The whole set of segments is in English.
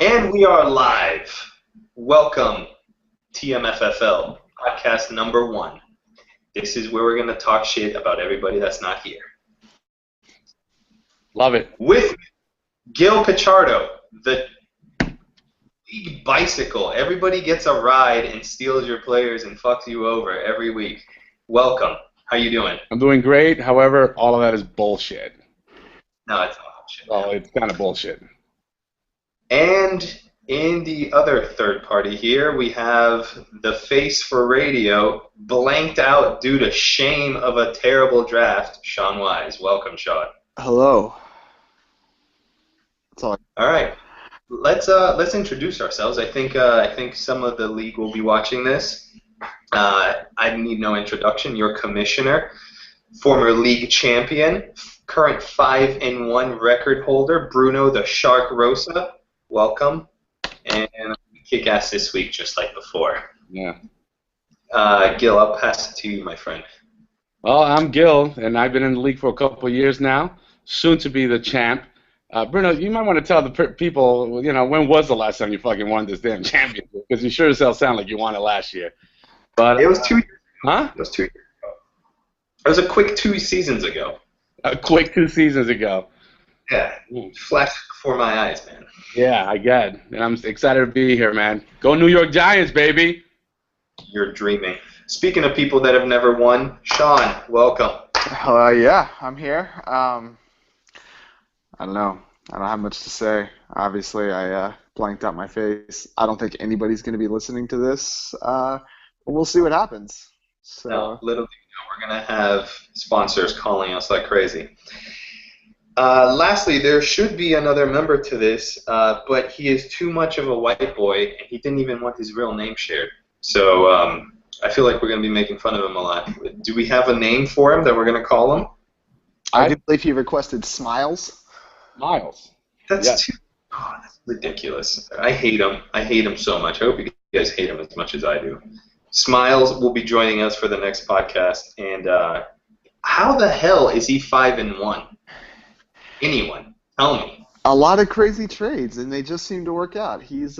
And we are live. Welcome, TMFFL Podcast number 1. This is where we're going to talk shit about everybody that's not here. Love it. With Gil Pichardo, the league bicycle. Everybody gets a ride and steals your players and fucks you over every week. Welcome. How you doing? I'm doing great. However, all of that is bullshit. No, it's not bullshit. Well, it's kind of bullshit. And in the other third party here, we have the face for radio, blanked out due to shame of a terrible draft, Sean Wise. Welcome, Sean. Hello. That's all. All right, let's introduce ourselves. I think some of the league will be watching this. I need no introduction. Your commissioner, former league champion, current 5-1 record holder, Bruno the Shark Rosa. Welcome. And kick ass this week, just like before. Yeah. Gil, I'll pass it to you, my friend. Well, I'm Gil, and I've been in the league for a couple of years now, soon to be the champ. Bruno, you might want to tell the people, when was the last time you fucking won this damn championship? Because you sure as hell sound like you won it last year. But it was 2 years ago. Huh? It was 2 years ago. It was a quick 2 seasons ago. A quick 2 seasons ago. Yeah, flashed before my eyes, man. Yeah, I get it. And I'm excited to be here, man. Go New York Giants, baby. You're dreaming. Speaking of people that have never won, Sean, welcome. Yeah, I'm here. I don't know. I don't have much to say. Obviously, I blanked out my face. I don't think anybody's going to be listening to this. We'll see what happens. So. No, little do you know, we're going to have sponsors calling us like crazy. Lastly, there should be another member to this, but he is too much of a white boy, and he didn't even want his real name shared. So I feel like we're going to be making fun of him a lot. Do we have a name for him that we're going to call him? I do believe he requested Smiles. Miles. That's ridiculous. I hate him. I hate him so much. I hope you guys hate him as much as I do. Smiles will be joining us for the next podcast, and how the hell is he 5-1? Anyone, tell me. A lot of crazy trades, and they just seem to work out. He's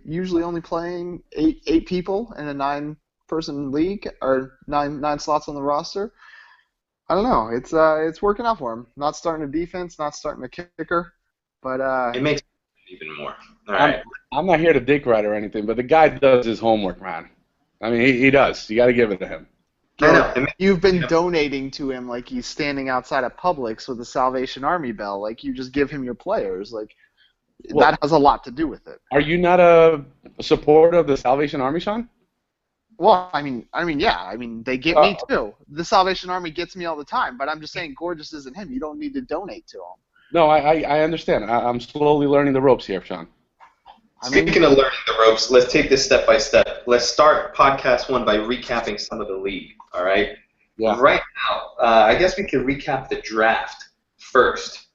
usually only playing eight people in a 9-person league, or nine slots on the roster. I don't know. It's working out for him. Not starting a defense, not starting a kicker, but it makes it even more. All right. I'm not here to dick ride or anything, but the guy does his homework, man. I mean, he does. You got to give it to him. I know. You've been donating to him like he's standing outside of Publix with a Salvation Army bell. Like, you just give him your players. Like, that has a lot to do with it. Are you not a supporter of the Salvation Army, Sean? Well, I mean, yeah. I mean, they get me too. The Salvation Army gets me all the time. But I'm just saying, Gorgeous isn't him. You don't need to donate to him. No, I understand. I'm slowly learning the ropes here, Sean. Speaking of learning the ropes, let's take this step by step. Let's start podcast 1 by recapping some of the league, all right? Yeah. Right now, I guess we could recap the draft first.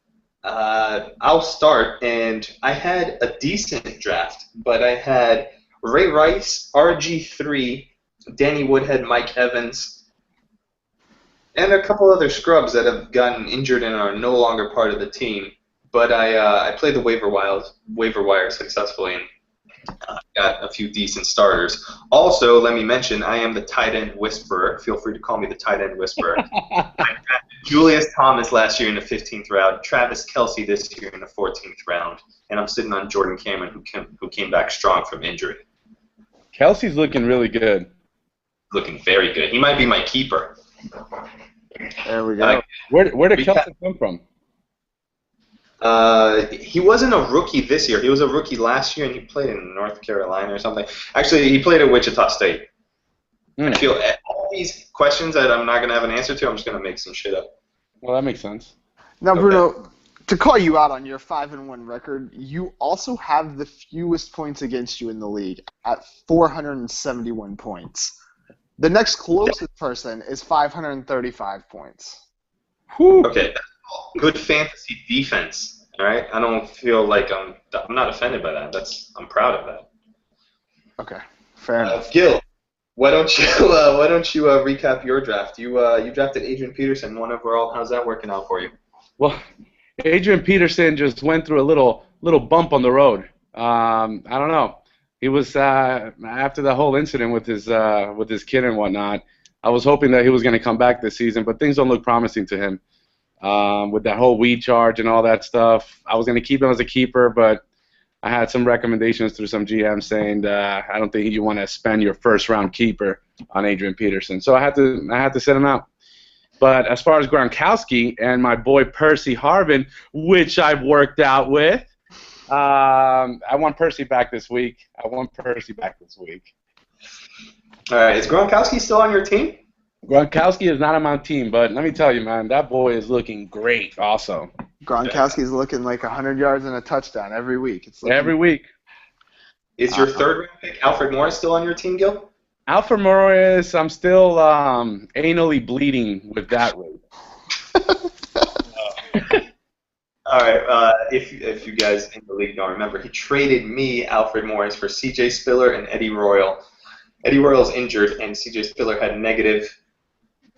I'll start, and I had a decent draft, but I had Ray Rice, RG3, Danny Woodhead, Mike Evans, and a couple other scrubs that have gotten injured and are no longer part of the team. But I played the waiver wire successfully and got a few decent starters. Also, let me mention, I am the tight end whisperer. Feel free to call me the tight end whisperer. I drafted Julius Thomas last year in the 15th round, Travis Kelce this year in the 14th round, and I'm sitting on Jordan Cameron, who came back strong from injury. Kelsey's looking really good. Looking very good. He might be my keeper. There we go. Where did Kelsey come from? He wasn't a rookie this year. He was a rookie last year, and he played in North Carolina or something. Actually, he played at Wichita State. I feel all these questions that I'm not going to have an answer to, I'm just going to make some shit up. Well, that makes sense. Now, Bruno, to call you out on your 5-1 record, you also have the fewest points against you in the league at 471 points. The next closest person is 535 points. Whew. Okay, that's all good fantasy defense. All right, I don't feel like I'm not offended by that. I'm proud of that. Okay, fair enough. Gil, why don't you recap your draft? You drafted Adrian Peterson, one overall. How's that working out for you? Well, Adrian Peterson just went through a little bump on the road. I don't know. He was after the whole incident with his kid and whatnot. I was hoping that he was going to come back this season, but things don't look promising to him. With that whole weed charge and all that stuff, I was going to keep him as a keeper, but I had some recommendations through some GMs saying I don't think you want to spend your first round keeper on Adrian Peterson, so I had to sit him out. But as far as Gronkowski and my boy Percy Harvin, which I've worked out with, I want Percy back this week. All right, is Gronkowski still on your team? Gronkowski is not on my team, but let me tell you, man, that boy is looking great also. Gronkowski's looking like 100 yards and a touchdown every week. Every week. Is your third round pick, Alfred Morris, still on your team, Gil? Alfred Morris, I'm still anally bleeding with that one. All right, if you guys in the league don't remember, he traded me, Alfred Morris, for C.J. Spiller and Eddie Royal. Eddie Royal's injured, and C.J. Spiller had negative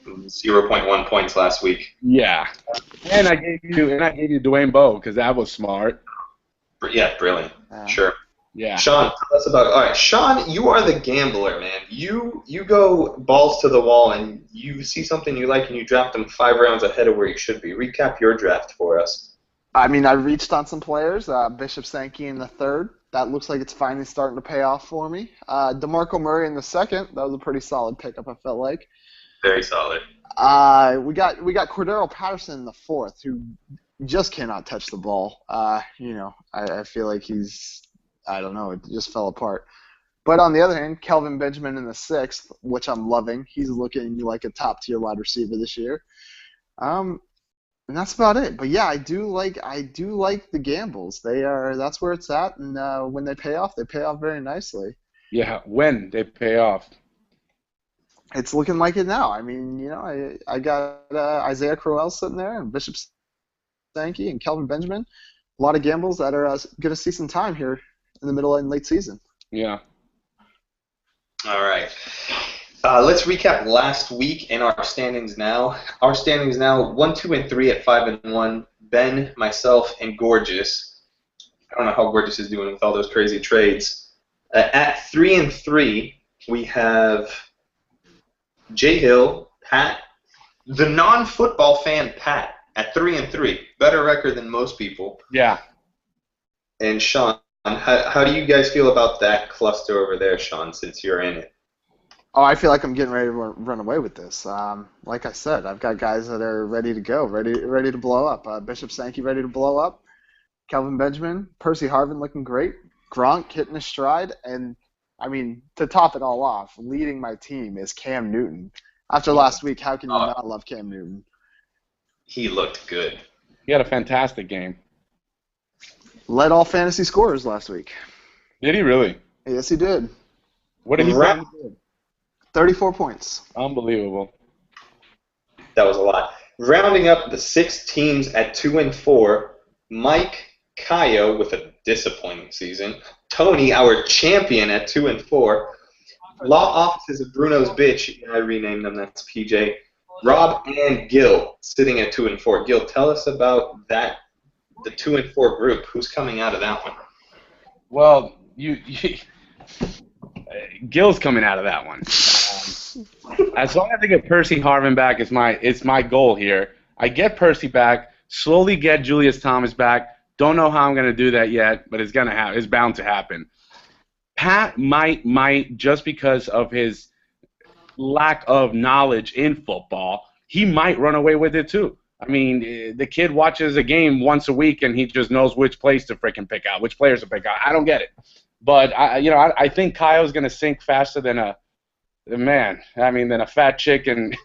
0.1 points last week. Yeah, and I gave you Dwayne Bowe because that was smart. Yeah, brilliant. Sure. Yeah. Sean, tell us about it. All right, Sean, you are the gambler, man. You go balls to the wall, and you see something you like, and you draft them 5 rounds ahead of where you should be. Recap your draft for us. I mean, I reached on some players. Bishop Sankey in the third. That looks like it's finally starting to pay off for me. DeMarco Murray in the second. That was a pretty solid pickup, I felt like. Very solid. We got Cordero Patterson in the fourth, who just cannot touch the ball. I feel like I don't know, it just fell apart. But on the other hand, Kelvin Benjamin in the sixth, which I'm loving. He's looking like a top-tier wide receiver this year. And that's about it. But yeah, I do like the gambles. That's where it's at, and when they pay off very nicely. Yeah, when they pay off. It's looking like it now. I mean, I got Isaiah Crowell sitting there, and Bishop Sankey and Kelvin Benjamin. A lot of gambles that are going to see some time here in the middle and late season. Yeah. All right. Let's recap last week and our standings now. Our standings now 1, 2, and 3 at 5 and 1. Ben, myself, and Gorgeous. I don't know how Gorgeous is doing with all those crazy trades. At 3 and 3, we have Jay Hill, Pat, the non-football fan Pat at 3 and 3. Better record than most people. Yeah. And Sean, how do you guys feel about that cluster over there, Sean, since you're in it? Oh, I feel like I'm getting ready to run away with this. Like I said, I've got guys that are ready to go, ready to blow up. Bishop Sankey ready to blow up. Kelvin Benjamin, Percy Harvin looking great. Gronk hitting his stride. And, I mean, to top it all off, leading my team is Cam Newton. After last week, how can you not love Cam Newton? He looked good. He had a fantastic game. Led all fantasy scorers last week. Did he really? Yes, he did. What did he do? 34 points. Unbelievable. That was a lot. Rounding up the 6 teams at 2 and 4, Mike Kayo with a disappointing season. Tony, our champion, at 2 and 4. Law Offices of Bruno's Bitch, I renamed them, that's PJ. Rob and Gil sitting at 2 and 4. Gil, tell us about that, the 2 and 4 group. Who's coming out of that one? Well, Gil's coming out of that one. As long as I get Percy Harvin back, it's my goal here. I get Percy back, slowly get Julius Thomas back. Don't know how I'm going to do that yet, but it's gonna happen. It's bound to happen. Pat might just because of his lack of knowledge in football, he might run away with it too. I mean, the kid watches a game once a week and he just knows which plays to freaking pick out, which players to pick out. I don't get it. But I think Kyle's gonna sink faster than a fat chick. And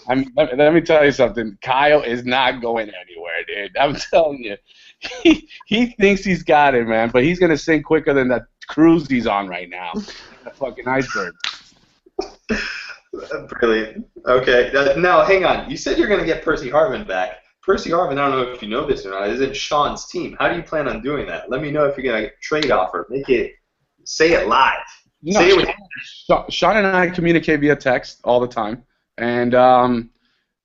let me tell you something. Kyle is not going anywhere, dude. I'm telling you, he thinks he's got it, man. But he's gonna sink quicker than that cruise he's on right now. That fucking iceberg. Brilliant. Okay. Now, hang on. You said you're gonna get Percy Harvin back. Percy Harvin, I don't know if you know this or not, is in Sean's team. How do you plan on doing that? Let me know if you're going to trade offer. Say it live. Say it with Sean and I communicate via text all the time, and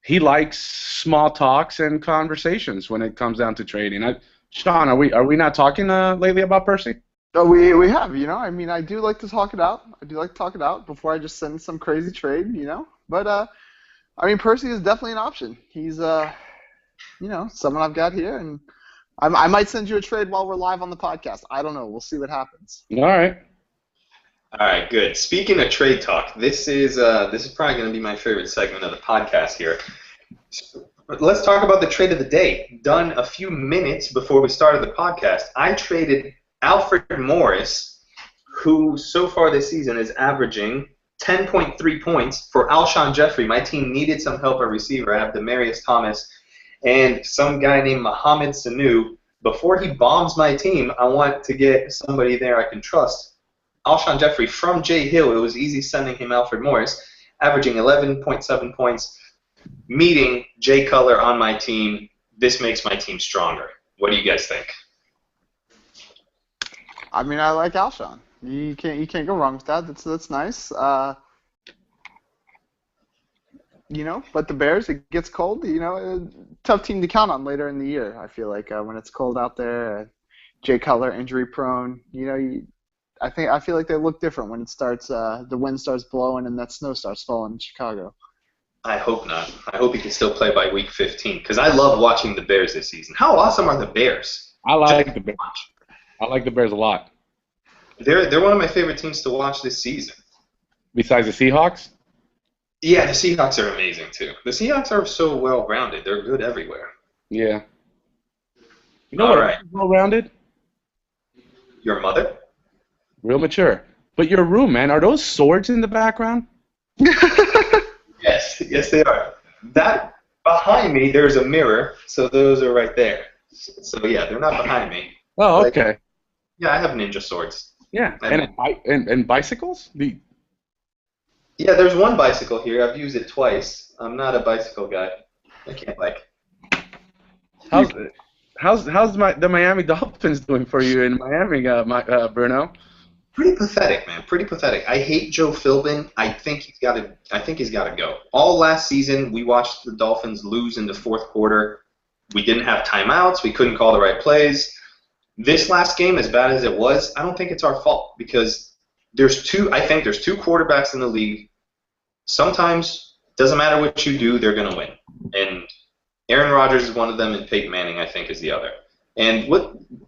he likes small talks and conversations when it comes down to trading. Sean, are we not talking lately about Percy? Oh, we have, I mean, I do like to talk it out. I do like to talk it out before I just send some crazy trade. But I mean, Percy is definitely an option. He's someone I've got here, and I might send you a trade while we're live on the podcast. I don't know. We'll see what happens. All right. All right, good. Speaking of trade talk, this is probably going to be my favorite segment of the podcast here. Let's talk about the trade of the day. Done a few minutes before we started the podcast, I traded Alfred Morris, who so far this season is averaging 10.3 points, for Alshon Jeffrey. My team needed some help at receiver. I have Demaryius Thomas and some guy named Mohamed Sanu. Before he bombs my team, I want to get somebody there I can trust. Alshon Jeffrey from Jay Hill. It was easy sending him Alfred Morris, averaging 11.7 points, meeting Jay Cutler on my team. This makes my team stronger. What do you guys think? I mean, I like Alshon. You can't go wrong with that. That's nice. But the Bears, it gets cold. Tough team to count on later in the year. I feel like when it's cold out there, Jay Cutler injury prone. I feel like they look different when it starts. The wind starts blowing and that snow starts falling in Chicago. I hope not. I hope he can still play by week 15 because I love watching the Bears this season. How awesome are the Bears? I like the Bears. I like the Bears a lot. They're one of my favorite teams to watch this season. Besides the Seahawks? Yeah, the Seahawks are amazing too. The Seahawks are so well-rounded. They're good everywhere. Yeah. You know All what? right. Well-rounded? Your mother? Real mature. But your room, man, are those swords in the background? Yes, they are. That behind me, there's a mirror, so those are right there. So yeah, they're not behind me. Oh, okay. Yeah, I have ninja swords. Yeah, and bicycles? Yeah, there's one bicycle here. I've used it twice. I'm not a bicycle guy. I can't bike. How's the Miami Dolphins doing for you in Miami, Bruno? Pretty pathetic, man. Pretty pathetic. I hate Joe Philbin. I think he's got to go. All last season, we watched the Dolphins lose in the fourth quarter. We didn't have timeouts. We couldn't call the right plays. This last game, as bad as it was, I don't think it's our fault because there's two quarterbacks in the league. Sometimes doesn't matter what you do, they're gonna win. And Aaron Rodgers is one of them, and Peyton Manning, I think, is the other. And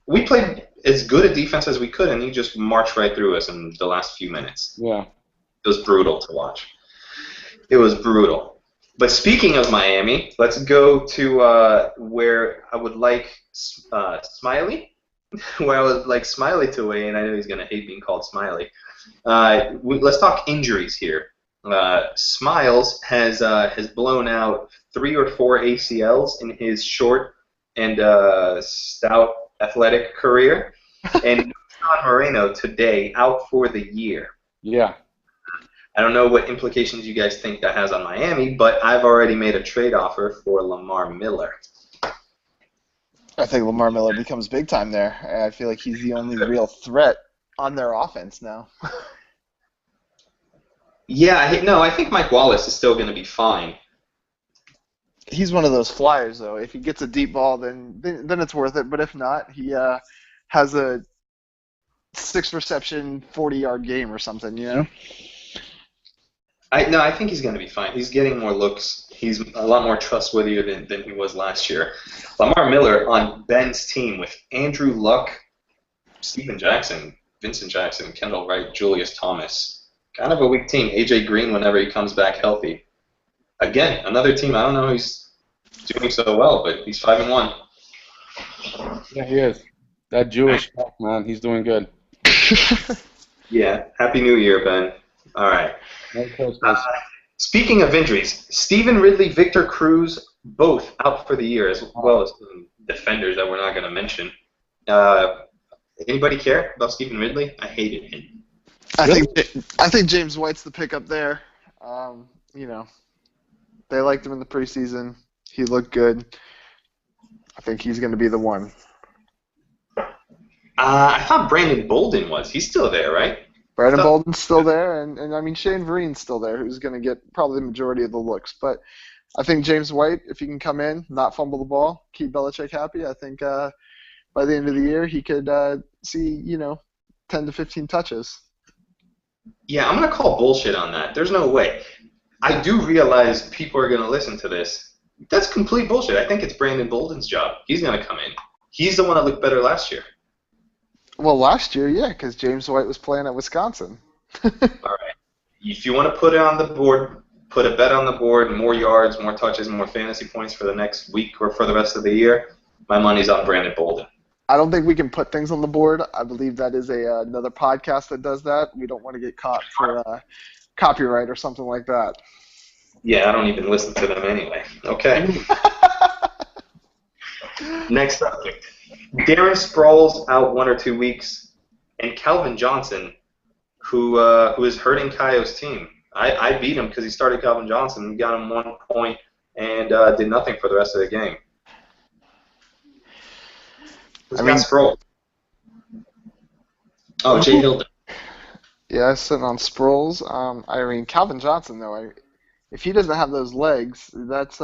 we played as good a defense as we could, and he just marched right through us in the last few minutes. Yeah. It was brutal to watch. It was brutal. But speaking of Miami, let's go to where I would like Smiley. Where I would like Smiley to weigh in. I know he's going to hate being called Smiley. Let's talk injuries here. Smiles has blown out 3 or 4 ACLs in his short and stout athletic career. And John Moreno today out for the year. Yeah. I don't know what implications you guys think that has on Miami, but I've already made a trade offer for Lamar Miller. I think Lamar Miller becomes big time there. I feel like he's the only real threat on their offense now. Yeah, I think Mike Wallace is still going to be fine. He's one of those flyers, though. If he gets a deep ball, then it's worth it. But if not, he has a 6-reception, 40-yard game or something, I think he's going to be fine. He's getting more looks. He's a lot more trustworthy than he was last year. Lamar Miller on Ben's team with Andrew Luck, Steven Jackson, Vincent Jackson, Kendall Wright, Julius Thomas. Kind of a weak team. AJ Green whenever he comes back healthy. Again, another team. I don't know who's doing so well, but he's 5-1. Yeah, he is. That Jewish fuck, man, he's doing good. Yeah. Happy New Year, Ben. All right. Speaking of injuries, Stephen Ridley, Victor Cruz, both out for the year, as well as defenders that we're not going to mention. Anybody care about Stephen Ridley? I hated him. I think James White's the pickup there. They liked him in the preseason. He looked good. I think he's going to be the one. I thought Brandon Bolden was. He's still there, right? Brandon Bolden's still there, and I mean Shane Vereen's still there, who's going to get probably the majority of the looks. But I think James White, if he can come in, not fumble the ball, keep Belichick happy, I think by the end of the year, he could see 10 to 15 touches. Yeah, I'm going to call bullshit on that. There's no way. I do realize people are going to listen to this. That's complete bullshit. I think it's Brandon Bolden's job. He's going to come in. He's the one that looked better last year. Well, last year, yeah, because James White was playing at Wisconsin. All right. If you want to put it on the board, put a bet on the board, more yards, more touches, more fantasy points for the next week or for the rest of the year, my money's on Brandon Bolden. I don't think we can put things on the board. I believe that is another podcast that does that. We don't want to get caught for copyright or something like that. Yeah, I don't even listen to them anyway. Okay. Next subject. Darren Sproles out 1 or 2 weeks, and Calvin Johnson, who is hurting Kaio's team. I beat him because he started Calvin Johnson and got him 1 point and did nothing for the rest of the game. Who's got Sproles? Oh, Jay Hilden. Yeah, sitting on Sproles. Calvin Johnson, though, if he doesn't have those legs, that's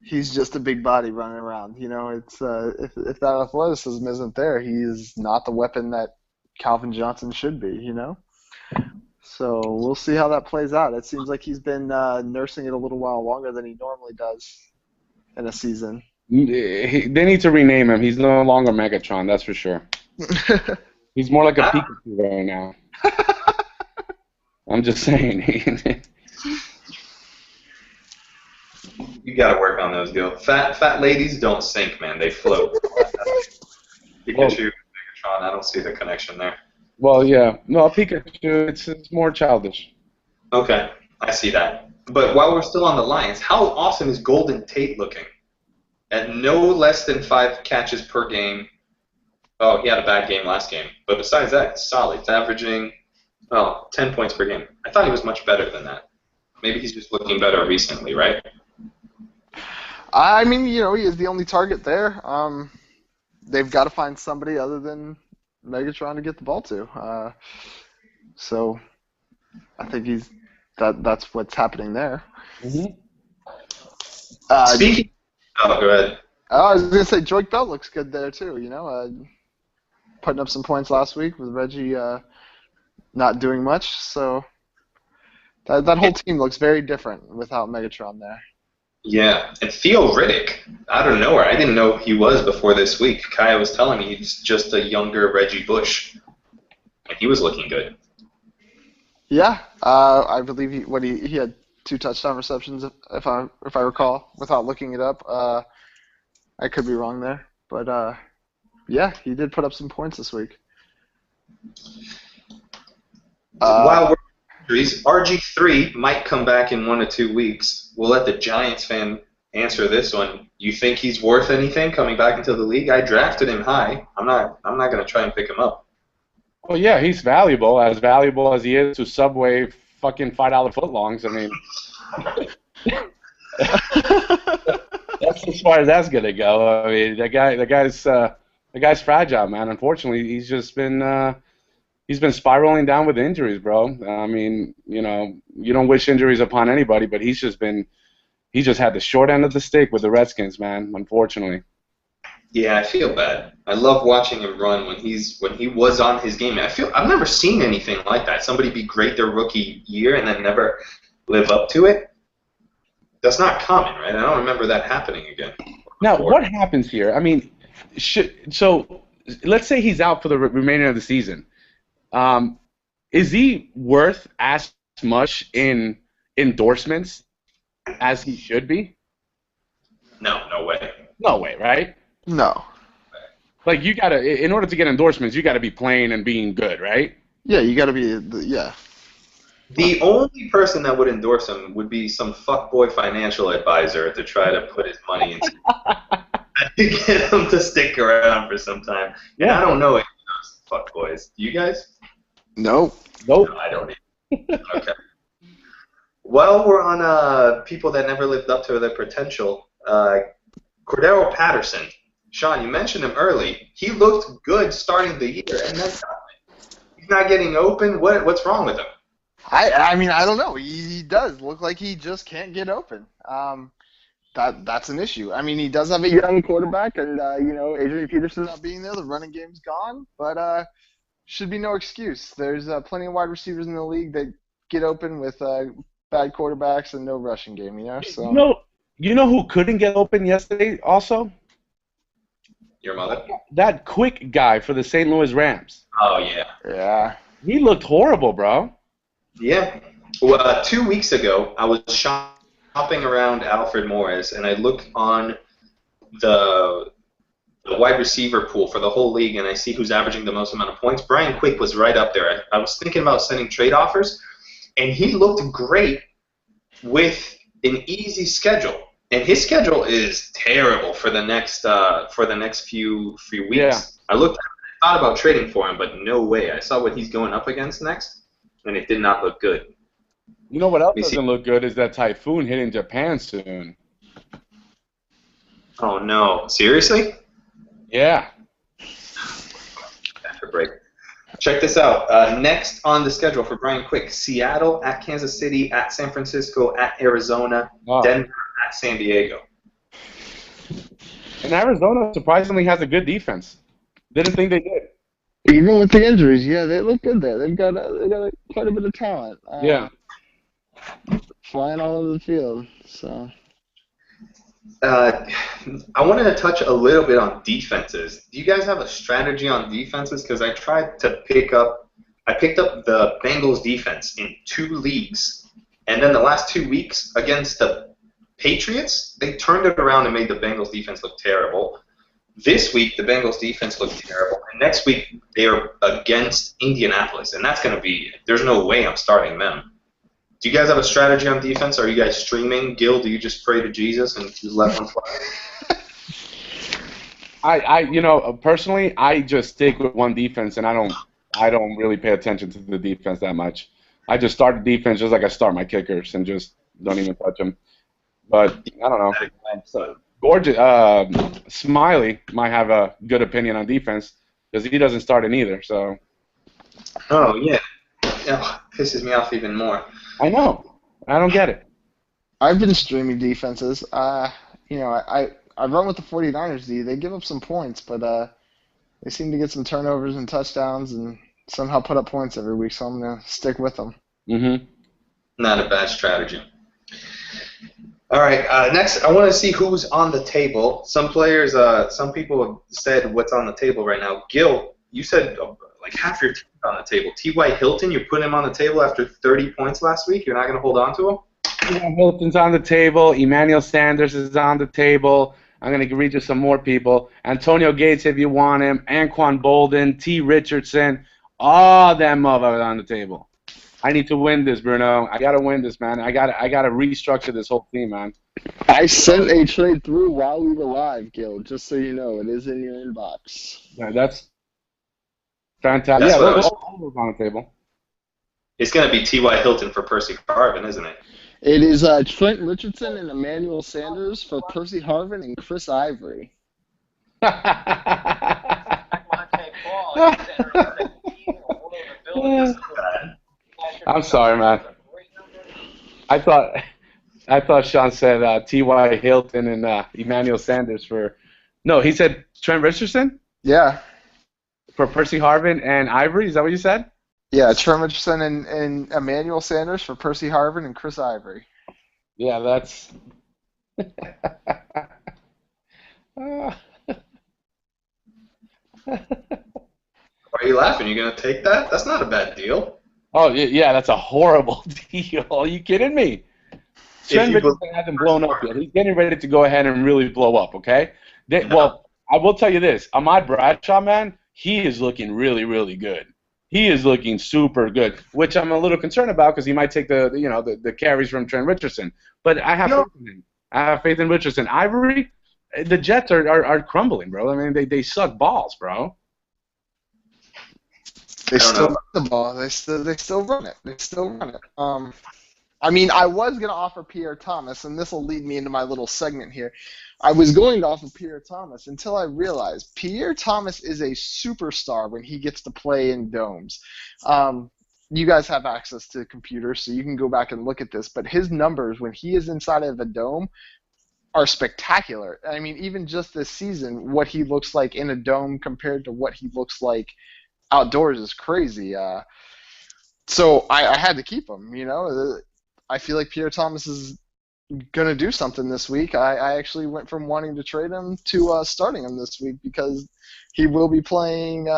he's just a big body running around. It's if that athleticism isn't there, he's not the weapon that Calvin Johnson should be. So we'll see how that plays out. It seems like he's been nursing it a little while longer than he normally does in a season. They need to rename him. He's no longer Megatron, that's for sure. He's more like a Pikachu right now. I'm just saying. You got to work on those, Gil. Fat ladies don't sink, man. They float. Pikachu, Megatron, I don't see the connection there. Well, yeah. No, Pikachu, it's more childish. Okay, I see that. But while we're still on the Lions, how awesome is Golden Tate looking? At no less than 5 catches per game. Oh, he had a bad game last game. But besides that, it's solid. He's averaging 10 points per game. I thought he was much better than that. Maybe he's just looking better recently, right? He is the only target there. They've got to find somebody other than Megatron to get the ball to. So I think that's what's happening there. Mm-hmm. Speaking. Oh, go ahead. I was gonna say Joik Bell looks good there too. Putting up some points last week with Reggie not doing much. So that whole team looks very different without Megatron there. Yeah, and Theo Riddick, out of nowhere. I didn't know who he was before this week. Kaya was telling me he's just a younger Reggie Bush. And he was looking good. Yeah, I believe he had 2 touchdown receptions, if I recall, without looking it up. I could be wrong there, but yeah, he did put up some points this week. While we're injuries, RG3 might come back in 1 or 2 weeks. We'll let the Giants fan answer this one. You think he's worth anything coming back into the league? I drafted him high. I'm not going to try and pick him up. Well, yeah, he's valuable as he is to Subway fucking $5 footlongs. That's as far as that's gonna go. The guy's fragile, man. Unfortunately, he's been spiraling down with injuries, bro. You don't wish injuries upon anybody, but he just had the short end of the stick with the Redskins, man. Unfortunately. Yeah, I feel bad. I love watching him run when he was on his game. I've never seen anything like that. Somebody be great their rookie year and then never live up to it. That's not common, right? I don't remember that happening again. Now, what happens here? So let's say he's out for the remainder of the season. Is he worth as much in endorsements as he should be? No way. No way, right? No. Like, in order to get endorsements, you gotta be playing and being good, right? Yeah, you gotta be, yeah. The only person that would endorse him would be some fuckboy financial advisor to try to put his money into to get him to stick around for some time. Yeah. And I don't know any of those fuckboys. Do you guys? Nope. No, I don't either. Okay. Well, we're on people that never lived up to their potential. Cordero Patterson. Sean, you mentioned him early. He looked good starting the year, and then he's not getting open. What's wrong with him? I don't know. He does look like he just can't get open. that's an issue. I mean, he does have a young quarterback, and Adrian Peterson not being there, the running game's gone, but should be no excuse. There's plenty of wide receivers in the league that get open with bad quarterbacks and no rushing game. So you know who couldn't get open yesterday? Also, Your mother? that quick guy for the St. Louis Rams. Oh, yeah. Yeah. He looked horrible, bro. Yeah. Well, 2 weeks ago, I was shopping around Alfred Morris, and I looked on the wide receiver pool for the whole league, and I see who's averaging the most amount of points. Brian Quick was right up there. I was thinking about sending trade offers, and he looked great with an easy schedule. And his schedule is terrible for the next few weeks. Yeah. I thought about trading for him, but no way. I saw what he's going up against next, and it did not look good. You know what else doesn't look good is that typhoon hitting Japan soon. Oh no! Seriously? Yeah. After break. Check this out. Next on the schedule for Brian Quick: Seattle at Kansas City, at San Francisco, at Arizona, Denver, at San Diego. And Arizona surprisingly has a good defense. Didn't think they did. Even with the injuries, yeah, they look good there. They've got quite a bit of talent. Yeah. Flying all over the field. So. I wanted to touch a little bit on defenses. Do you guys have a strategy on defenses? Because I tried to picked up the Bengals defense in 2 leagues, and then the last 2 weeks against the Patriots, they turned it around and made the Bengals defense look terrible. This week, the Bengals defense looked terrible, and next week they are against Indianapolis, and that's going to be – there's no way I'm starting them. Do you guys have a strategy on defense? Are you guys streaming? Gil, do you just pray to Jesus and just let them fly? Personally, I just stick with one defense, and I don't really pay attention to the defense that much. I just start the defense just like I start my kickers and just don't even touch them. But I don't know. So, Gorgeous Smiley might have a good opinion on defense because he doesn't start it either. So. Oh yeah, pisses me off even more. I know. I don't get it. I've been streaming defenses. I run with the 49ers D. They give up some points, but they seem to get some turnovers and touchdowns and somehow put up points every week, so I'm going to stick with them. Mm-hmm. Not a bad strategy. All right, next I want to see who's on the table. Some people have said what's on the table right now. Gil, you said like half your team's on the table. T.Y. Hilton, you put him on the table after 30 points last week. You're not going to hold on to him? Yeah, Hilton's on the table. Emmanuel Sanders is on the table. I'm going to read you some more people. Antonio Gates, if you want him. Anquan Bolden, T. Richardson. All them motherfuckers on the table. I need to win this, Bruno. I got to win this, man. I got to restructure this whole team, man. I sent a trade through while we were live, Gil, just so you know. It is in your inbox. Yeah, that's fantastic. That's who's on the table? It's going to be T.Y. Hilton for Percy Harvin, isn't it? It is Trent Richardson and Emmanuel Sanders for Percy Harvin and Chris Ivory. I'm sorry, man. I thought Sean said T.Y. Hilton and Emmanuel Sanders for. No, he said Trent Richardson. Yeah. For Percy Harvin and Ivory. Is that what you said? Yeah, Trent Richardson and Emmanuel Sanders for Percy Harvin and Chris Ivory. Yeah, that's. Why are you laughing? You going to take that? That's not a bad deal. Oh, yeah, that's a horrible deal. Are you kidding me? Trent Richardson hasn't blown up yet. He's getting ready to go ahead and really blow up, okay? Well, I will tell you this. Ahmad Bradshaw, man, he is looking really, really good. He is looking super good, which I'm a little concerned about because he might take the carries from Trent Richardson. But I have faith in him. I have faith in Richardson. Ivory, the Jets are crumbling, bro. I mean, they suck balls, bro. They still run the ball. They still run it. They still run it. I mean, I was going to offer Pierre Thomas, and this will lead me into my little segment here. I was going to offer Pierre Thomas until I realized Pierre Thomas is a superstar when he gets to play in domes. You guys have access to computers, so you can go back and look at this, but his numbers when he is inside of a dome are spectacular. I mean, even just this season, what he looks like in a dome compared to what he looks like outdoors is crazy. So I had to keep him. I feel like Pierre Thomas is going to do something this week. I actually went from wanting to trade him to starting him this week because he will be playing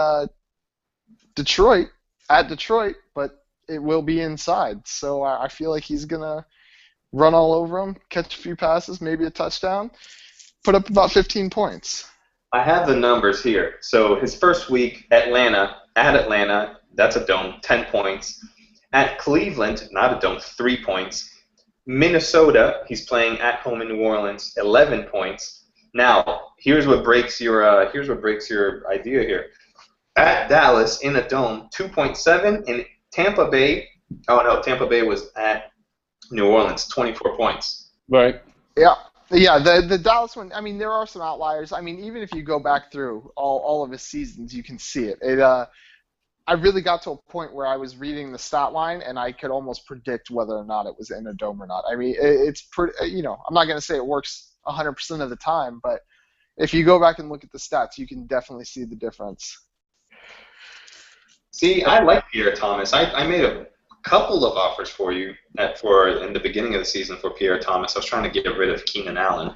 Detroit, but it will be inside. So I feel like he's going to run all over him, catch a few passes, maybe a touchdown, put up about 15 points. I have the numbers here. So his first week, at Atlanta, that's a dome, 10 points. At Cleveland, not a dome, 3 points. Minnesota, he's playing at home in New Orleans, 11 points. Now, here's what breaks your idea here. At Dallas in a dome, 2.7, and Tampa Bay was at New Orleans, 24 points. Right. Yeah. Yeah, the Dallas one, I mean, there are some outliers. I mean, even if you go back through all of his seasons, you can see it. I really got to a point where I was reading the stat line, and I could almost predict whether or not it was in a dome or not. I mean, it's pretty, I'm not going to say it works 100% of the time, but if you go back and look at the stats, you can definitely see the difference. See, I like Pierre Thomas. I made a couple of offers for you in the beginning of the season for Pierre Thomas. I was trying to get rid of Keenan Allen,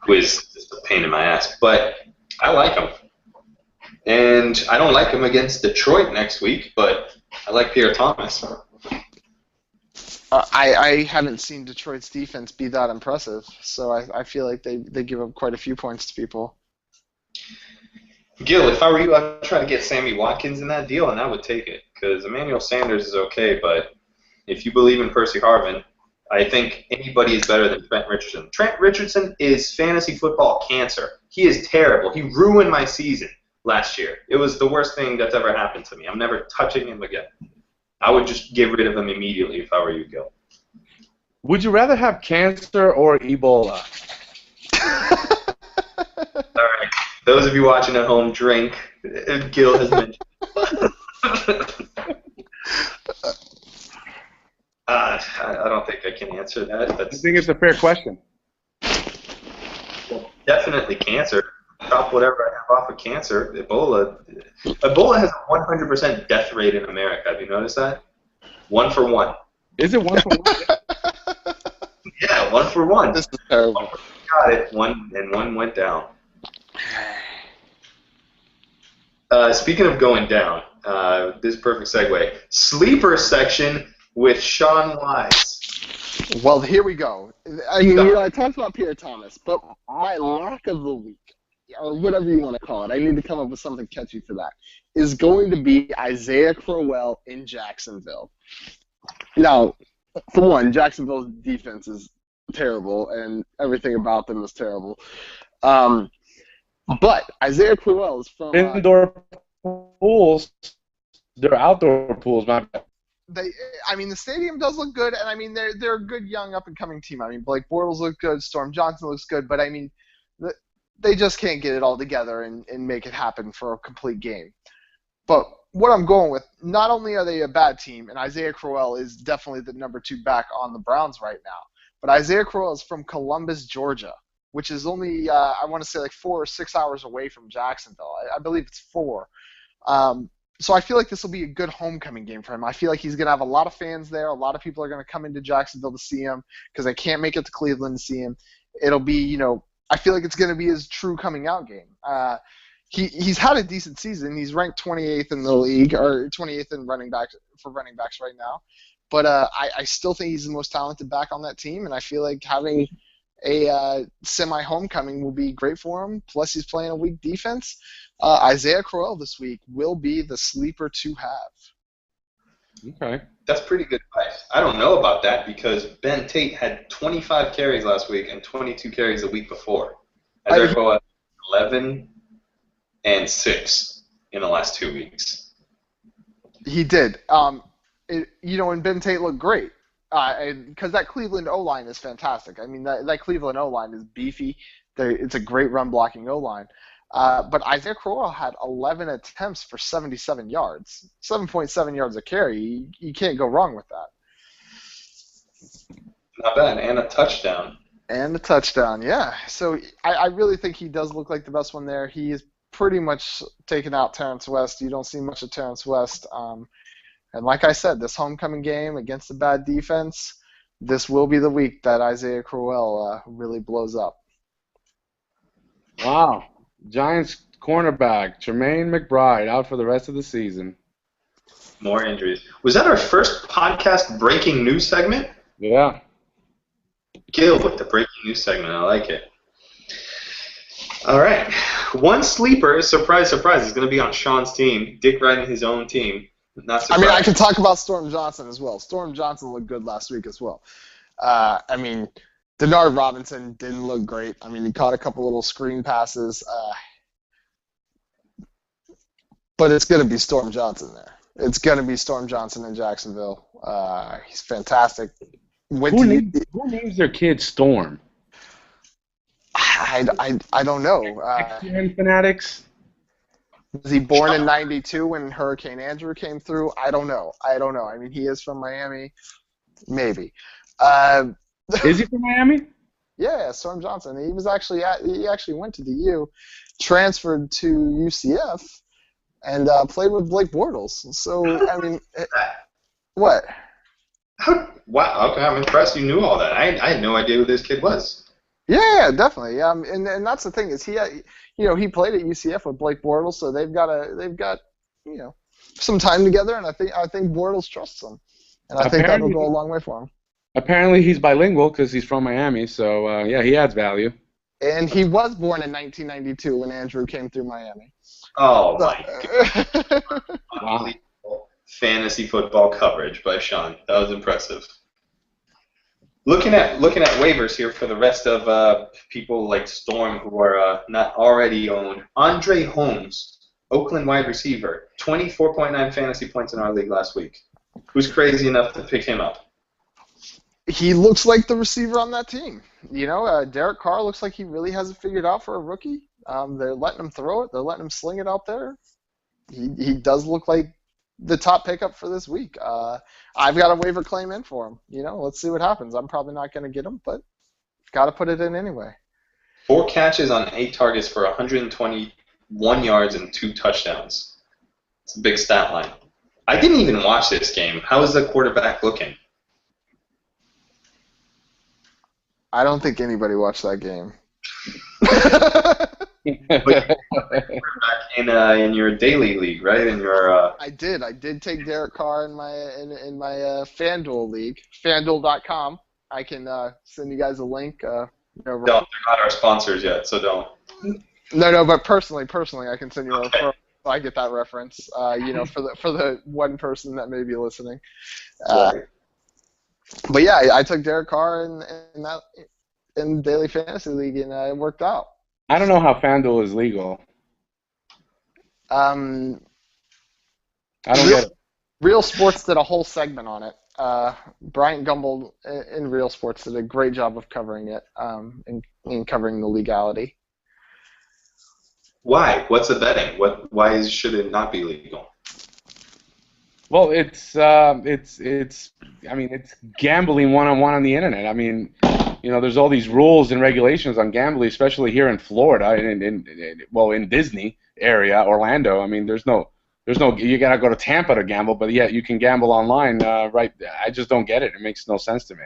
who is just a pain in my ass. But I like him. And I don't like him against Detroit next week, but I like Pierre Thomas. I haven't seen Detroit's defense be that impressive, so I feel like they give up quite a few points to people. Gil, if I were you, I'd try to get Sammy Watkins in that deal, and I would take it, because Emmanuel Sanders is okay, but if you believe in Percy Harvin, I think anybody is better than Trent Richardson. Trent Richardson is fantasy football cancer. He is terrible. He ruined my season last year. It was the worst thing that's ever happened to me. I'm never touching him again. I would just get rid of him immediately if I were you, Gil. Would you rather have cancer or Ebola? All right. Those of you watching at home, drink. Gil has mentioned. I don't think I can answer that. I think it's a fair question. Definitely cancer. Drop whatever I have off of cancer. Ebola has a 100% death rate in America. Have you noticed that? 1 for 1. Is it 1 for 1? Yeah, 1 for 1. This is terrible. One got it, one went down. Speaking of going down, this is a perfect segue. Sleeper section with Sean Wise. Well, here we go. I mean, I talked about Pierre Thomas, but my lock of the week, or whatever you want to call it, I need to come up with something catchy for that, is going to be Isaiah Crowell in Jacksonville. Now, for one, Jacksonville's defense is terrible, and everything about them is terrible. But Isaiah Crowell is from indoor pools. They're outdoor pools, my bad. The stadium does look good, and I mean they're a good young up and coming team. I mean, Blake Bortles looks good, Storm Johnson looks good, but I mean they just can't get it all together and make it happen for a complete game. But what I'm going with, not only are they a bad team, and Isaiah Crowell is definitely the number 2 back on the Browns right now, but Isaiah Crowell is from Columbus, Georgia, which is only, I want to say, like 4 or 6 hours away from Jacksonville. I believe it's 4. So I feel like this will be a good homecoming game for him. I feel like he's going to have a lot of fans there. A lot of people are going to come into Jacksonville to see him because they can't make it to Cleveland to see him. It'll be, I feel like it's going to be his true coming out game. He's had a decent season. He's ranked 28th in the league, or 28th in running backs right now. But I still think he's the most talented back on that team, and I feel like having a semi-homecoming will be great for him. Plus, he's playing a weak defense. Isaiah Crowell this week will be the sleeper to have. Okay. That's pretty good advice. I don't know about that because Ben Tate had 25 carries last week and 22 carries the week before. Isaiah Crowell had 11 and 6 in the last 2 weeks. He did. And Ben Tate looked great. Because that Cleveland O-line is fantastic. I mean, that Cleveland O-line is beefy. It's a great run-blocking O-line. But Isaiah Crowell had 11 attempts for 77 yards. 7.7 yards a carry. You can't go wrong with that. Not bad. And a touchdown. And a touchdown, yeah. So I really think he does look like the best one there. He is pretty much taken out Terrence West. You don't see much of Terrence West. And like I said, this homecoming game against a bad defense, this will be the week that Isaiah Crowell really blows up. Wow. Giants cornerback Tremaine McBride out for the rest of the season. More injuries. Was that our first podcast breaking news segment? Yeah. Gil with the breaking news segment. I like it. All right. One sleeper, surprise, surprise, is going to be on Sean's team. Dick riding his own team. Not surprised. I mean, I could talk about Storm Johnson as well. Storm Johnson looked good last week as well. I mean, Denard Robinson didn't look great. I mean, he caught a couple little screen passes. But it's going to be Storm Johnson there. It's going to be Storm Johnson in Jacksonville. He's fantastic. Who names their kid Storm? I don't know. X-Men fanatics? Was he born in '92 when Hurricane Andrew came through? I don't know. I mean, he is from Miami. Maybe. Is he from Miami? Yeah, Storm Johnson. He was actually he actually went to the U, transferred to UCF, and played with Blake Bortles. So I mean, what? Wow. Okay, I'm impressed. You knew all that. I had no idea who this kid was. Yeah, definitely. And that's the thing is he played at UCF with Blake Bortles, so they've got some time together, and I think Bortles trusts him, and I think that'll go a long way for him. Apparently, he's bilingual because he's from Miami, so yeah, he adds value. And he was born in 1992 when Andrew came through Miami. Oh my God! Unbelievable fantasy football coverage by Sean. That was impressive. Looking at waivers here for the rest of people like Storm who are not already owned. Andre Holmes, Oakland wide receiver, 24.9 fantasy points in our league last week. Who's crazy enough to pick him up? He looks like the receiver on that team. Derek Carr looks like he really has it figured out for a rookie. They're letting him throw it. They're letting him sling it out there. He does look like the top pickup for this week. I've got a waiver claim in for him. Let's see what happens. I'm probably not going to get him, but got to put it in anyway. 4 catches on 8 targets for 121 yards and 2 touchdowns. It's a big stat line. I didn't even watch this game. How is the quarterback looking? I don't think anybody watched that game. in your daily league, right? In your I did take Derek Carr in my FanDuel league, FanDuel.com. I can send you guys a link. Don't. They're not our sponsors yet, so don't. No, but personally, I can send you a referral. So I get that reference. For the one person that may be listening. But yeah, I took Derek Carr in Daily Fantasy League, and it worked out. I don't know how FanDuel is legal. I don't get it. Real Sports did a whole segment on it. Bryant Gumbel in Real Sports did a great job of covering it, in covering the legality. Why? What's the betting? Why should it not be legal? Well, it's gambling one-on-one on the internet. I mean, there's all these rules and regulations on gambling, especially here in Florida, in Disney area, Orlando. I mean, there's no, you gotta go to Tampa to gamble, but yet you can gamble online, right? I just don't get it. It makes no sense to me.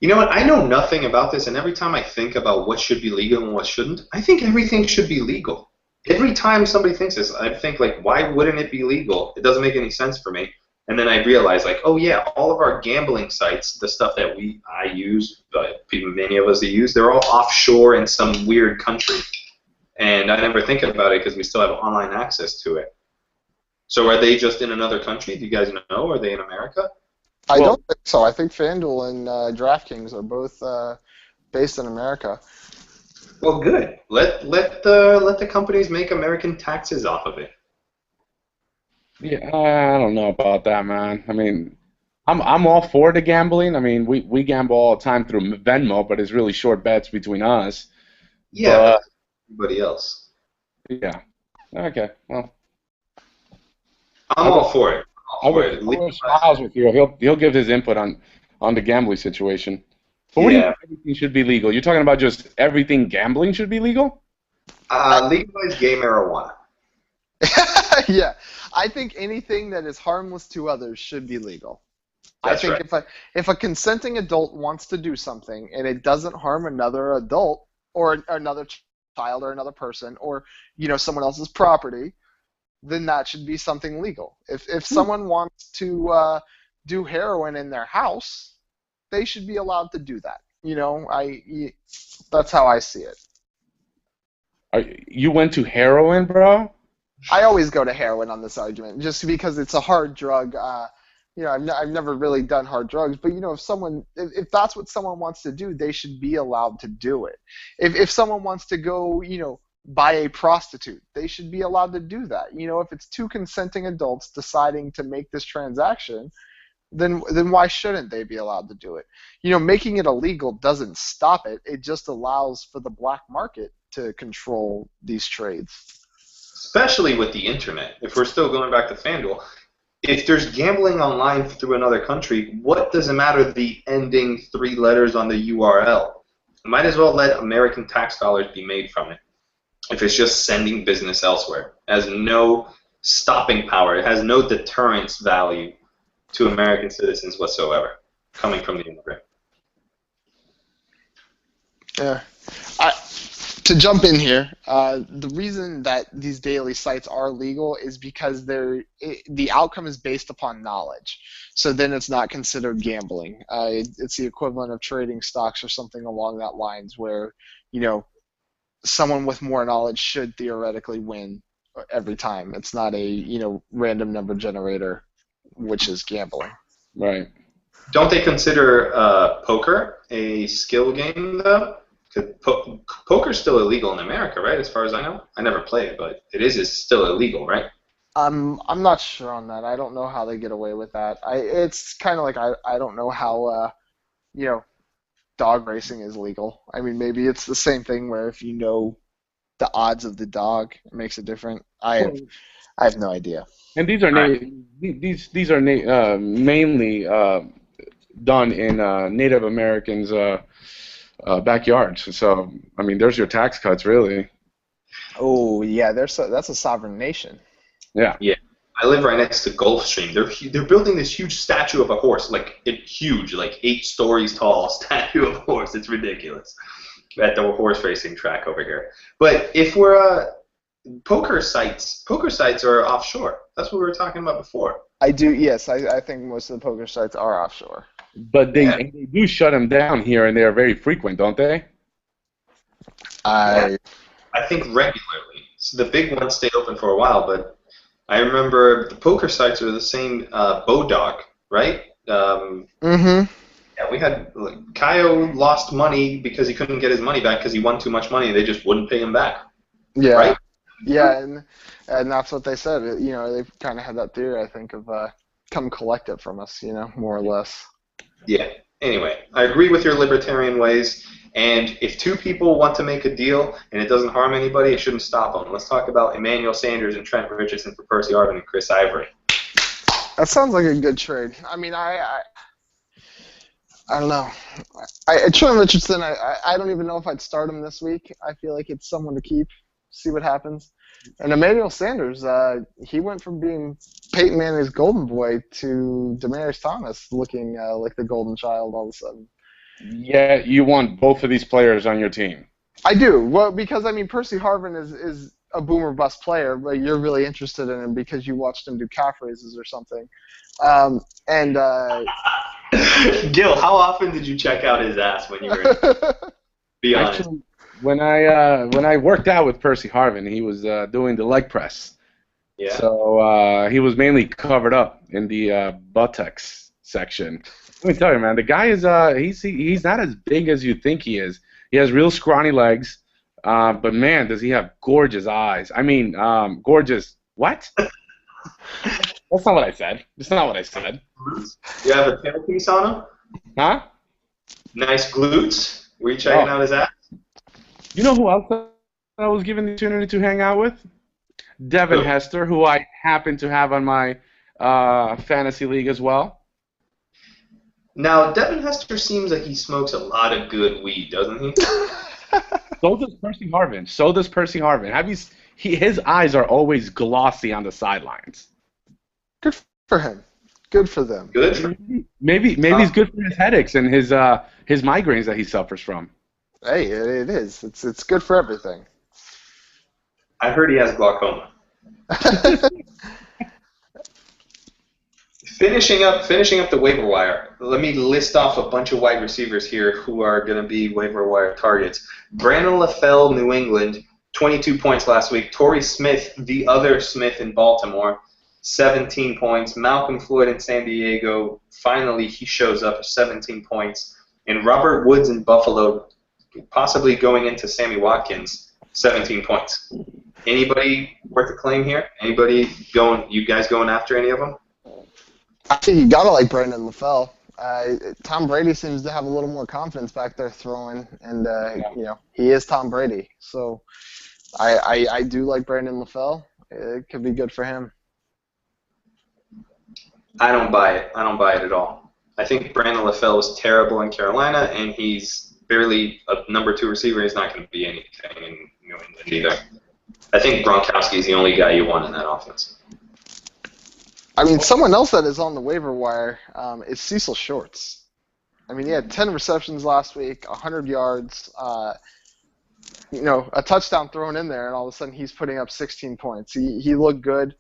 You know what? I know nothing about this, and every time I think about what should be legal and what shouldn't, I think everything should be legal. Every time somebody thinks this, I think, like, why wouldn't it be legal? It doesn't make any sense for me. And then I realize, like, oh, yeah, all of our gambling sites, the stuff that I use, many of us use, they're all offshore in some weird country. And I never think about it because we still have online access to it. So are they just in another country? Do you guys know? Are they in America? I don't think so. I think FanDuel and DraftKings are both based in America. Well, good. Let the companies make American taxes off of it. Yeah, I don't know about that, man. I mean, I'm all for the gambling. I mean, we gamble all the time through Venmo, but it's really short bets between us. Yeah, but everybody else. Yeah. Okay. Well, I'm all for it. I'll Smiles with you. He'll give his input on the gambling situation. But what do you think everything should be legal? You're talking about just everything gambling should be legal? Legalize gay marijuana. Yeah, I think anything that is harmless to others should be legal. That's I think if a consenting adult wants to do something and it doesn't harm another adult or another child or another person or someone else's property, then that should be something legal. If someone wants to do heroin in their house, they should be allowed to do that. That's how I see it. You went to heroin, bro? I always go to heroin on this argument, just because it's a hard drug. I've never really done hard drugs, but if that's what someone wants to do, they should be allowed to do it. If someone wants to go, buy a prostitute, they should be allowed to do that. If it's two consenting adults deciding to make this transaction, then why shouldn't they be allowed to do it? Making it illegal doesn't stop it. It just allows for the black market to control these trades. Especially with the internet. If we're still going back to FanDuel, if there's gambling online through another country, what does it matter the ending 3 letters on the URL? Might as well let American tax dollars be made from it. If it's just sending business elsewhere, it has no stopping power. It has no deterrence value to American citizens whatsoever, coming from the immigrant. Yeah. To jump in here, the reason that these daily sites are legal is because the outcome is based upon knowledge. So then it's not considered gambling. It's the equivalent of trading stocks or something along that lines where, someone with more knowledge should theoretically win every time. It's not a, random number generator, which is gambling. Right. Don't they consider poker a skill game, though? Poker's still illegal in America, right? As far as I know, I never play it, but it's still illegal, right? I'm not sure on that. I don't know how they get away with that. It's kind of like I don't know how dog racing is legal. I mean, maybe it's the same thing where if you know the odds of the dog, it makes it different. I have no idea. And these are mainly done in Native Americans' backyards. So, I mean, there's your tax cuts, really. Oh, yeah, that's a sovereign nation. Yeah. Yeah. I live right next to Gulfstream. They're building this huge statue of a horse, huge, 8 stories tall statue of a horse. It's ridiculous at the horse racing track over here. But if we're poker sites are offshore. That's what we were talking about before. I do, yes. I think most of the poker sites are offshore. But they do shut them down here, and they are very frequent, don't they? I think regularly. So the big ones stay open for a while, but I remember the poker sites are the same. Bodog, right? Mm-hmm. Yeah, we had Kaio lost money because he couldn't get his money back because he won too much money. They just wouldn't pay him back. Yeah. Right? Yeah, and that's what they said. They kind of had that theory, I think, of come collect it from us, more or less. Yeah. Anyway, I agree with your libertarian ways, and if 2 people want to make a deal and it doesn't harm anybody, it shouldn't stop them. Let's talk about Emmanuel Sanders and Trent Richardson for Percy Harvin and Chris Ivory. That sounds like a good trade. I mean, I don't know. Trent Richardson, I don't even know if I'd start him this week. I feel like it's someone to keep, see what happens. And Emmanuel Sanders, he went from being Peyton Manning's golden boy to Demaryius Thomas looking like the golden child all of a sudden. Yeah, you want both of these players on your team. I do. Well, because, Percy Harvin is a boomer bust player, but you're really interested in him because you watched him do calf raises or something. Gil, how often did you check out his ass when you were be honest? Actually, when I worked out with Percy Harvin, he was doing the leg press. Yeah. So he was mainly covered up in the buttocks section. Let me tell you, man, the guy is he's not as big as you think he is. He has real scrawny legs, but man, does he have gorgeous eyes. I mean, gorgeous. What? That's not what I said. That's not what I said. You have a tailpiece on him? Huh? Nice glutes. Were you checking out his ass? You know who else I was given the opportunity to hang out with? Devin Hester, who I happen to have on my fantasy league as well. Now, Devin Hester seems like he smokes a lot of good weed, doesn't he? So does Percy Harvin. So does Percy Harvin. His eyes are always glossy on the sidelines. Good for him. Good for them. Good for Maybe it's good for his headaches and his migraines that he suffers from. Hey, it is. It's good for everything. I heard he has glaucoma. Finishing up the waiver wire, let me list off a bunch of wide receivers here who are going to be waiver wire targets. Brandon LaFell, New England, 22 points last week. Torrey Smith, the other Smith in Baltimore, 17 points. Malcolm Floyd in San Diego, finally he shows up, 17 points. And Robert Woods in Buffalo, possibly going into Sammy Watkins, 17 points. Anybody worth a claim here? You guys going after any of them? I think you gotta like Brandon LaFell. Tom Brady seems to have a little more confidence back there throwing, and he is Tom Brady. So I do like Brandon LaFell. It could be good for him. I don't buy it. I don't buy it at all. I think Brandon LaFell was terrible in Carolina, and he's barely a number 2 receiver. He's not going to be anything in New England either. I think Gronkowski is the only guy you want in that offense. I mean, someone else that is on the waiver wire is Cecil Shorts. I mean, he had 10 receptions last week, 100 yards, a touchdown thrown in there, and all of a sudden he's putting up 16 points. He looked good.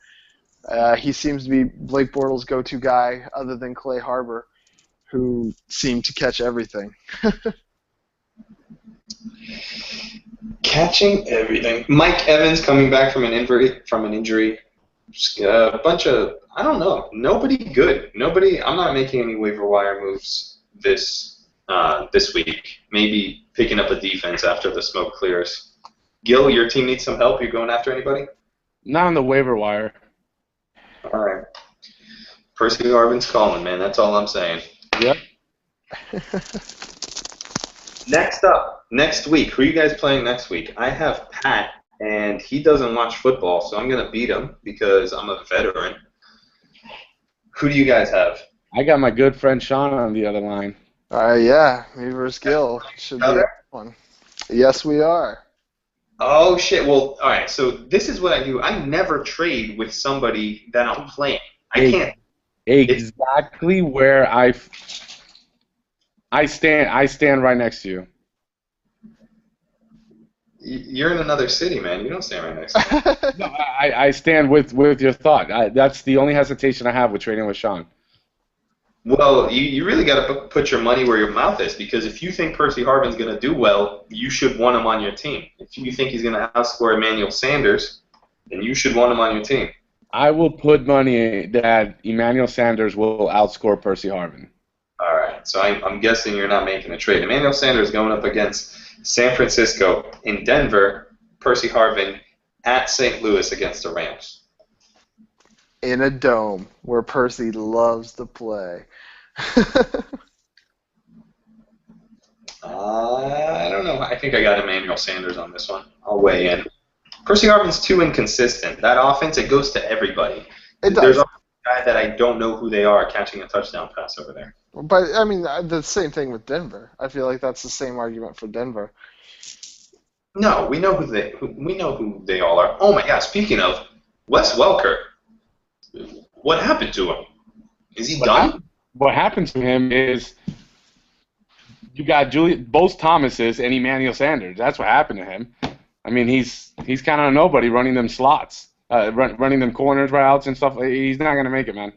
He seems to be Blake Bortles' go-to guy other than Clay Harbor, who seemed to catch everything. Catching everything. Mike Evans coming back from an injury. Just a bunch of, I don't know, nobody good. I'm not making any waiver wire moves this week. Maybe picking up a defense after the smoke clears. Gil, your team needs some help. You going after anybody? Not on the waiver wire. All right. Percy Harvin's calling, man. That's all I'm saying. Yep. Next up, next week. Who are you guys playing next week? I have Pat, and he doesn't watch football, so I'm going to beat him because I'm a veteran. Who do you guys have? I got my good friend Sean on the other line. Yeah, me versus Gil should be one. Yes, we are. Oh, shit. Well, all right, so this is what I do. I never trade with somebody that I'm playing. I can't. Exactly where I stand right next to you. You're in another city, man. You don't stand right next to me. No, I stand with your thought. That's the only hesitation I have with trading with Sean. Well, you really got to put your money where your mouth is, because if you think Percy Harvin's going to do well, you should want him on your team. If you think he's going to outscore Emmanuel Sanders, then you should want him on your team. I will put money that Emmanuel Sanders will outscore Percy Harvin. All right, so I'm guessing you're not making a trade. Emmanuel Sanders going up against San Francisco in Denver, Percy Harvin at St. Louis against the Rams. In a dome where Percy loves to play. I don't know. I think I got Emmanuel Sanders on this one. I'll weigh in. Percy Harvin's too inconsistent. That offense, it goes to everybody. It does. There's a guy that I don't know who they are catching a touchdown pass over there. But, I mean, the same thing with Denver. I feel like that's the same argument for Denver. No, we know who they all are. Oh, my God. Speaking of, Wes Welker, what happened to him? Is he done? What happened to him is you got both Thomases and Emmanuel Sanders. That's what happened to him. I mean, he's kind of a nobody running them slots, running them corners routes and stuff. He's not going to make it, man.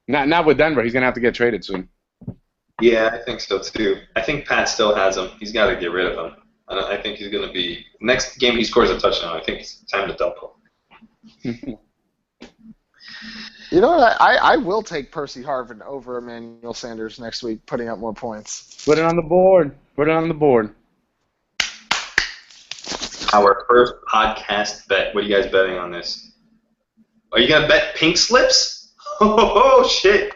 Not with Denver. He's going to have to get traded soon. Yeah, I think so, too. I think Pat still has him. He's got to get rid of him. I think he's going to be – next game he scores a touchdown, I think it's time to dump him. You know what? I will take Percy Harvin over Emmanuel Sanders next week, putting up more points. Put it on the board. Put it on the board. Our first podcast bet. What are you guys betting on this? Are you going to bet pink slips? Oh, shit.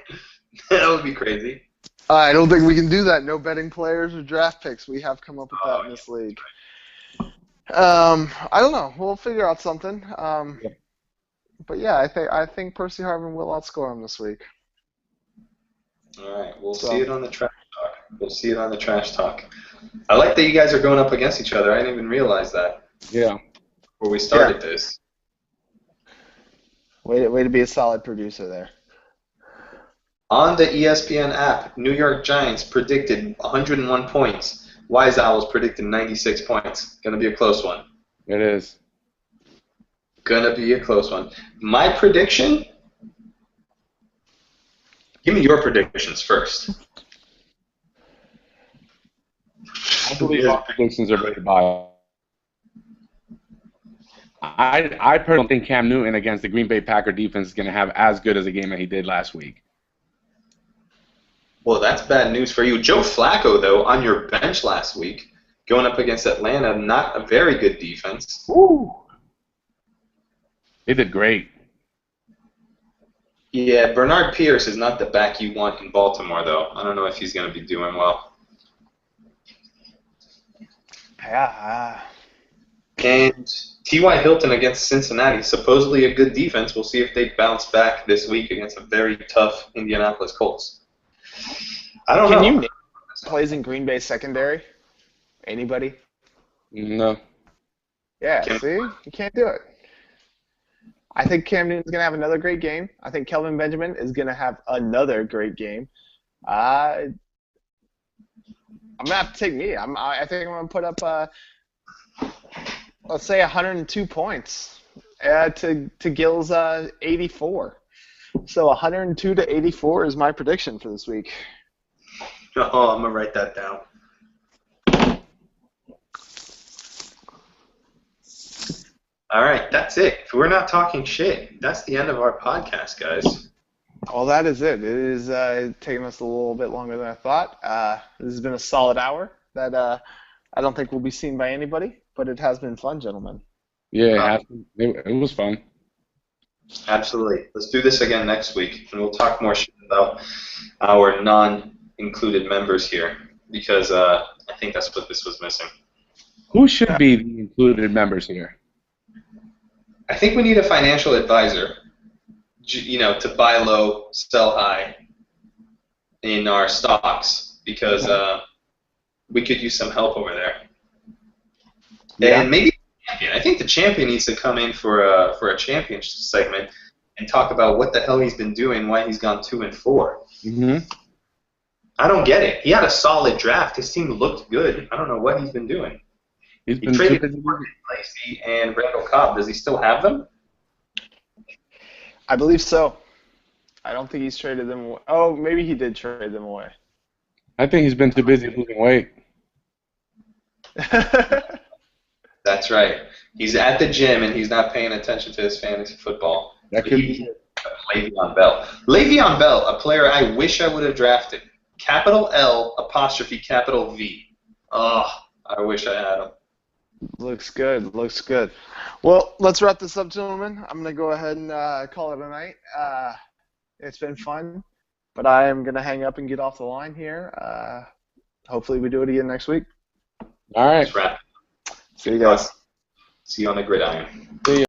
That would be crazy. I don't think we can do that. No betting players or draft picks. We have come up with that in this league. I don't know. We'll figure out something. But yeah, I think Percy Harvin will outscore him this week. All right, we'll So- see it on the trash talk. We'll see it on the trash talk. I like that you guys are going up against each other. I didn't even realize that Yeah. before we started this. Way to be a solid producer there. On the ESPN app, New York Giants predicted 101 points. Wise Owls predicted 96 points. Gonna be a close one. It is. Gonna be a close one. My prediction? Give me your predictions first. I believe our predictions are very biased. I personally think Cam Newton against the Green Bay Packer defense is going to have as good as a game that he did last week. Well, that's bad news for you. Joe Flacco, though, on your bench last week, going up against Atlanta, not a very good defense. Woo! They did great. Yeah, Bernard Pierce is not the back you want in Baltimore, though. I don't know if he's going to be doing well. Yeah. And T.Y. Hilton against Cincinnati, supposedly a good defense. We'll see if they bounce back this week against a very tough Indianapolis Colts. I don't know. Can you name plays in Green Bay secondary? Anybody? No. Yeah, see? You can't do it. I think Cam Newton's going to have another great game. I think Kelvin Benjamin is going to have another great game. I'm going to have to take me. I think I'm going to put up, let's say, 102 points to Gil's 84. So 102 to 84 is my prediction for this week. Oh, I'm going to write that down. All right, that's it. If we're not talking shit, that's the end of our podcast, guys. Well, that is it. It is taking us a little bit longer than I thought. This has been a solid hour that I don't think will be seen by anybody, but it has been fun, gentlemen. Yeah, it was fun. Absolutely. Let's do this again next week, and we'll talk more shit about our non-included members here, because I think that's what this was missing. Who should be the included members here? I think we need a financial advisor, to buy low, sell high in our stocks, because we could use some help over there. Yeah. And maybe I think the champion needs to come in for a championship segment and talk about what the hell he's been doing, why he's gone 2-4. Mm-hmm. I don't get it. He had a solid draft. His team looked good. I don't know what he's been doing. He traded Morgan Lacey and Randall Cobb. Does he still have them? I believe so. I don't think he's traded them away. Oh, maybe he did trade them away. I think he's been too busy losing weight. That's right. He's at the gym and he's not paying attention to his fantasy football. That could be Le'Veon Bell. Le'Veon Bell, a player I wish I would have drafted. Capital L apostrophe capital V. Oh, I wish I had him. Looks good. Looks good. Well, let's wrap this up, gentlemen. I'm going to go ahead and call it a night. It's been fun, but I am going to hang up and get off the line here. Hopefully we do it again next week. All right. Let's wrap. See you guys. See you on the gridiron. See ya.